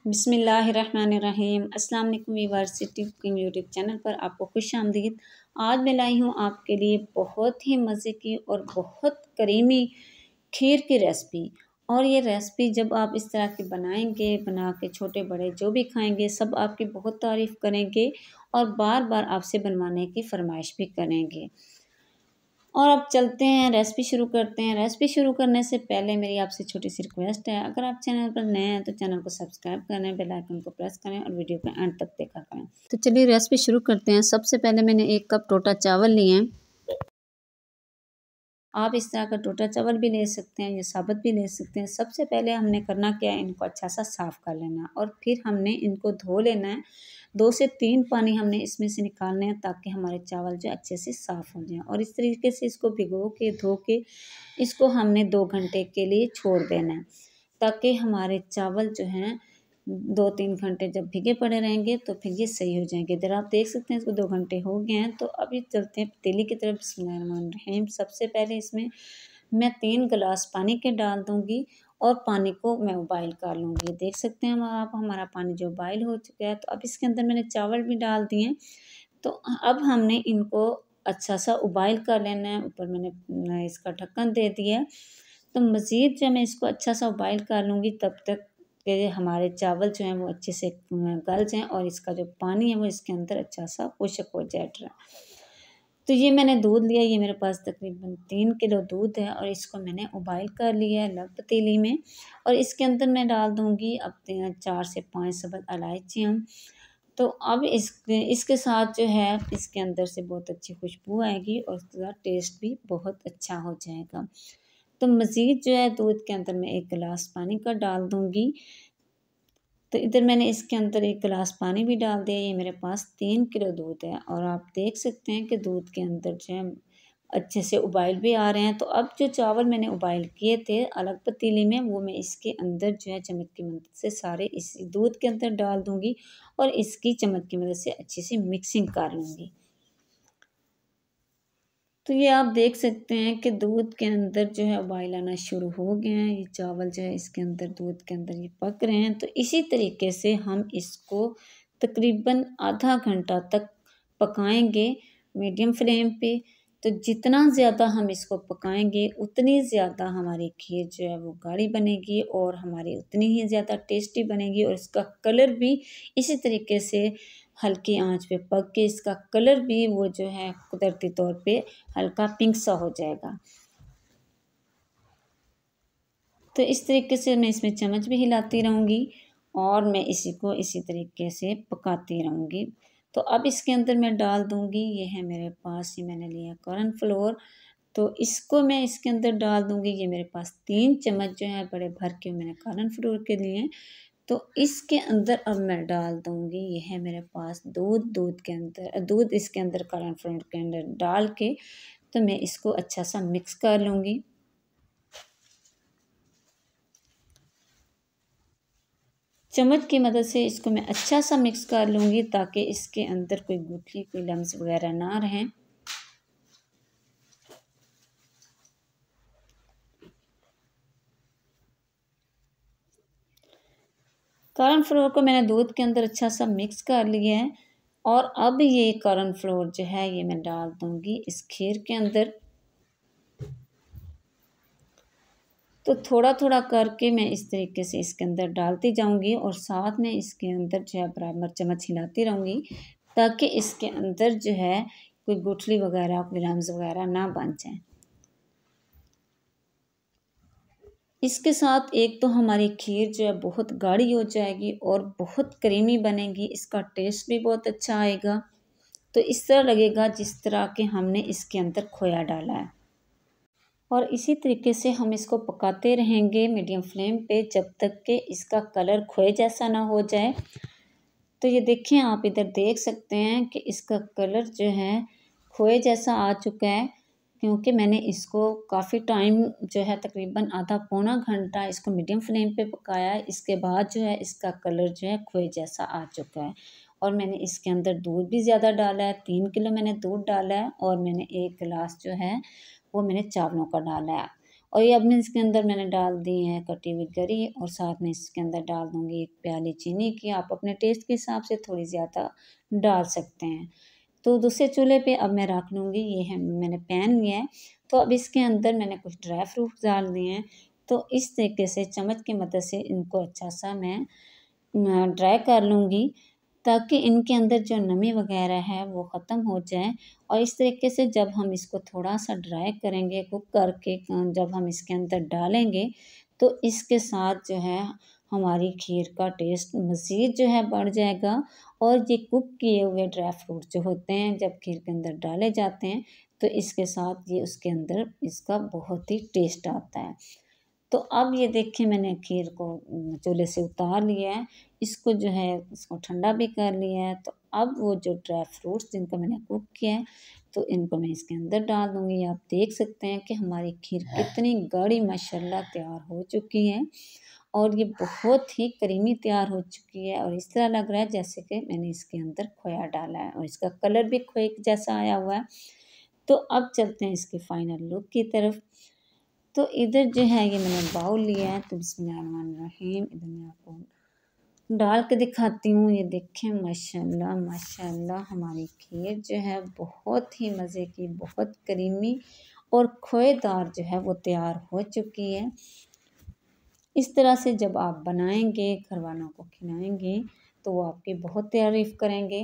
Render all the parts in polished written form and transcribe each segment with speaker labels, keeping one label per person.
Speaker 1: बिस्मिल्लाहिर्रहमानिर्रहीम। अस्सलाम वालेकुम viewers, city cooking YouTube channel पर आपको खुश आमदीद। आज मैं लाई हूँ आपके लिए बहुत ही मज़े की और बहुत करीमी खीर की रेसिपी। और ये रेसिपी जब आप इस तरह की बनाएंगे, बना के छोटे बड़े जो भी खाएंगे सब आपकी बहुत तारीफ़ करेंगे और बार बार आपसे बनवाने की फरमाइश भी करेंगे। और अब चलते हैं, रेसिपी शुरू करते हैं। रेसिपी शुरू करने से पहले मेरी आपसे छोटी सी रिक्वेस्ट है, अगर आप चैनल पर नए हैं तो चैनल को सब्सक्राइब करें, बेल आइकन को प्रेस करें और वीडियो को एंड तक देखा करें। तो चलिए रेसिपी शुरू करते हैं। सबसे पहले मैंने 1 कप टोटा चावल लिए हैं। आप इस तरह का टोटा चावल भी ले सकते हैं या साबुत भी ले सकते हैं। सबसे पहले हमने करना क्या है, इनको अच्छा सा साफ़ कर लेना और फिर हमने इनको धो लेना है। 2 से 3 पानी हमने इसमें से निकालने हैं ताकि हमारे चावल जो अच्छे से साफ़ हो जाएं। और इस तरीके से इसको भिगो के धो के इसको हमने 2 घंटे के लिए छोड़ देना है ताकि हमारे चावल जो हैं 2-3 घंटे जब भीगे पड़े रहेंगे तो फिर ये सही हो जाएंगे। इधर आप देख सकते हैं इसको 2 घंटे हो गए हैं। तो अभी चलते हैं पतीली की तरफ। बिस्मिल्लाहिर्रहमानिर्रहीम। सबसे पहले इसमें मैं 3 गिलास पानी के डाल दूँगी और पानी को मैं उबाइल कर लूँगी। देख सकते हैं आप हमारा पानी जो उबाइल हो चुका है। तो अब इसके अंदर मैंने चावल भी डाल दिए हैं। तो अब हमने इनको अच्छा सा उबाइल कर लेना है। ऊपर मैंने इसका ढक्कन दे दिया है। तो मज़ीद जो मैं इसको अच्छा सा उबाइल कर लूँगी तब तक कि हमारे चावल जो हैं वो अच्छे से गल जाएँ और इसका जो पानी है वो इसके अंदर अच्छा सा खुश्क हो जाए। तो ये मैंने दूध लिया, ये मेरे पास तकरीबन 3 किलो दूध है और इसको मैंने उबाइल कर लिया है अलग पतीली में। और इसके अंदर मैं डाल दूँगी अब 4 से 5 सब्ज़ इलायचियाँ। तो अब इसके साथ जो है इसके अंदर से बहुत अच्छी खुशबू आएगी और उसका टेस्ट भी बहुत अच्छा हो जाएगा। तो मज़ीद जो है दूध के अंदर मैं 1 गिलास पानी का डाल दूँगी। तो इधर मैंने इसके अंदर 1 गिलास पानी भी डाल दिया। ये मेरे पास 3 किलो दूध है और आप देख सकते हैं कि दूध के अंदर जो है अच्छे से उबाइल भी आ रहे हैं। तो अब जो चावल मैंने उबाइल किए थे अलग पतीली में वो मैं इसके अंदर जो है चम्मच की मदद से सारे इस दूध के अंदर डाल दूँगी और इसकी चम्मच की मदद से अच्छी सी मिक्सिंग कर लूँगी। तो ये आप देख सकते हैं कि दूध के अंदर जो है उबाइल आना शुरू हो गए हैं। ये चावल जो है इसके अंदर दूध के अंदर ये पक रहे हैं। तो इसी तरीके से हम इसको तकरीबन आधा घंटा तक पकाएंगे मीडियम फ्लेम पे। तो जितना ज़्यादा हम इसको पकाएंगे उतनी ज़्यादा हमारी खीर जो है वो गाढ़ी बनेगी और हमारी उतनी ही ज़्यादा टेस्टी बनेगी और इसका कलर भी इसी तरीके से हल्की आंच पे पक के इसका कलर भी वो जो है कुदरती तौर पे हल्का पिंक सा हो जाएगा। तो इस तरीके से मैं इसमें चम्मच भी हिलाती रहूँगी और मैं इसी को इसी तरीके से पकाती रहूँगी। तो अब इसके अंदर मैं डाल दूँगी, ये है मेरे पास, ये मैंने लिया कॉर्नफ्लोर। तो इसको मैं इसके अंदर डाल दूँगी। ये मेरे पास 3 चम्मच जो है बड़े भर के मैंने कॉर्नफ्लोर के लिए। तो इसके अंदर अब मैं डाल दूँगी, ये है मेरे पास दूध इसके अंदर कॉर्नफ्लोर के अंदर डाल के तो मैं इसको अच्छा सा मिक्स कर लूँगी। चम्मच की मदद से इसको मैं अच्छा सा मिक्स कर लूँगी ताकि इसके अंदर कोई गुठली, कोई लम्स वगैरह ना रहें। कॉर्नफ्लोर को मैंने दूध के अंदर अच्छा सा मिक्स कर लिया है और अब ये कॉर्नफ्लोर जो है ये मैं डाल दूँगी इस खीर के अंदर। तो थोड़ा-थोड़ा करके मैं इस तरीके से इसके अंदर डालती जाऊँगी और साथ में इसके अंदर जो है बराबर चम्मच हिलाती रहूँगी ताकि इसके अंदर जो है कोई गुठली वगैरह, कोई लम्स वगैरह ना बन जाएँ। इसके साथ एक तो हमारी खीर जो है बहुत गाढ़ी हो जाएगी और बहुत क्रीमी बनेगी, इसका टेस्ट भी बहुत अच्छा आएगा। तो इस तरह लगेगा जिस तरह के हमने इसके अंदर खोया डाला है। और इसी तरीके से हम इसको पकाते रहेंगे मीडियम फ्लेम पे जब तक कि इसका कलर खोए जैसा ना हो जाए। तो ये देखें, आप इधर देख सकते हैं कि इसका कलर जो है खोए जैसा आ चुका है क्योंकि मैंने इसको काफ़ी टाइम जो है तकरीबन आधा पौना घंटा इसको मीडियम फ्लेम पे पकाया है। इसके बाद जो है इसका कलर जो है खोए जैसा आ चुका है और मैंने इसके अंदर दूध भी ज़्यादा डाला है। 3 किलो मैंने दूध डाला है और मैंने 1 गिलास जो है वो मैंने चावलों का डाला है और ये अब मैं इसके अंदर मैंने डाल दी है कटी हुई गरी और साथ में इसके अंदर डाल दूँगी 1 प्याली चीनी की। आप अपने टेस्ट के हिसाब से थोड़ी ज़्यादा डाल सकते हैं। तो दूसरे चूल्हे पे अब मैं रख लूँगी, ये है मैंने पैन लिया है। तो अब इसके अंदर मैंने कुछ ड्राई फ्रूट्स डाल दिए हैं। तो इस तरीके से चम्मच की मदद से इनको अच्छा-सा मैं ड्राई कर लूँगी, ताकि इनके अंदर जो नमी वग़ैरह है वो ख़त्म हो जाए। और इस तरीके से जब हम इसको थोड़ा-सा ड्राई करेंगे कुक करके जब हम इसके अंदर डालेंगे, तो इसके साथ जो है हमारी खीर का टेस्ट मज़ीद जो है बढ़ जाएगा। और ये कुक किए हुए ड्राई फ्रूट जो होते हैं जब खीर के अंदर डाले जाते हैं, तो इसके साथ ये उसके अंदर इसका बहुत ही टेस्ट आता है। तो अब ये देखिए मैंने खीर को चूल्हे से उतार लिया है। इसको जो है इसको ठंडा भी कर लिया है। तो अब वो जो ड्राई फ्रूट्स जिनको मैंने कुक किया है, तो इनको मैं इसके अंदर डाल दूँगी। आप देख सकते हैं कि हमारी खीर कितनी गाढ़ी माशाल्लाह तैयार हो चुकी है और ये बहुत ही क्रीमी तैयार हो चुकी है और इस तरह लग रहा है जैसे कि मैंने इसके अंदर खोया डाला है और इसका कलर भी खोए जैसा आया हुआ है। तो अब चलते हैं इसके फाइनल लुक की तरफ। तो इधर जो है ये मैंने बाउल लिया है, तो बिस्मिल्लाहिर्रहमानिर्रहीम इधर मैं आपको डाल के दिखाती हूँ। ये देखें माशाल्लाह माशाल्लाह हमारी खीर जो है बहुत ही मज़े की, बहुत क्रीमी और खोएदार जो है वो तैयार हो चुकी है। इस तरह से जब आप बनाएंगे घरवालों को खिलाएंगे तो वो आपकी बहुत तारीफ़ करेंगे।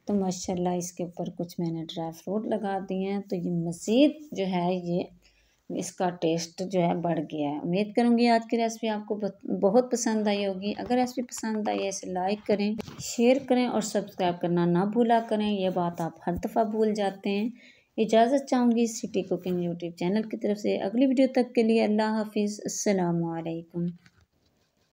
Speaker 1: तो माशाल्लाह इसके ऊपर कुछ मैंने ड्राई फ्रूट लगा दिए हैं, तो ये मज़ीद जो है ये इसका टेस्ट जो है बढ़ गया है। उम्मीद करूँगी आज की रेसिपी आपको बहुत पसंद आई होगी। अगर रेसिपी पसंद आई है इसे लाइक करें, शेयर करें और सब्सक्राइब करना ना भूला करें। ये बात आप हर दफ़ा भूल जाते हैं। इजाज़त चाहूँगी सिटी कुकिंग यूट्यूब चैनल की तरफ से। अगली वीडियो तक के लिए अल्लाह हाफ़िज़। अस्सलामु अलैकुम।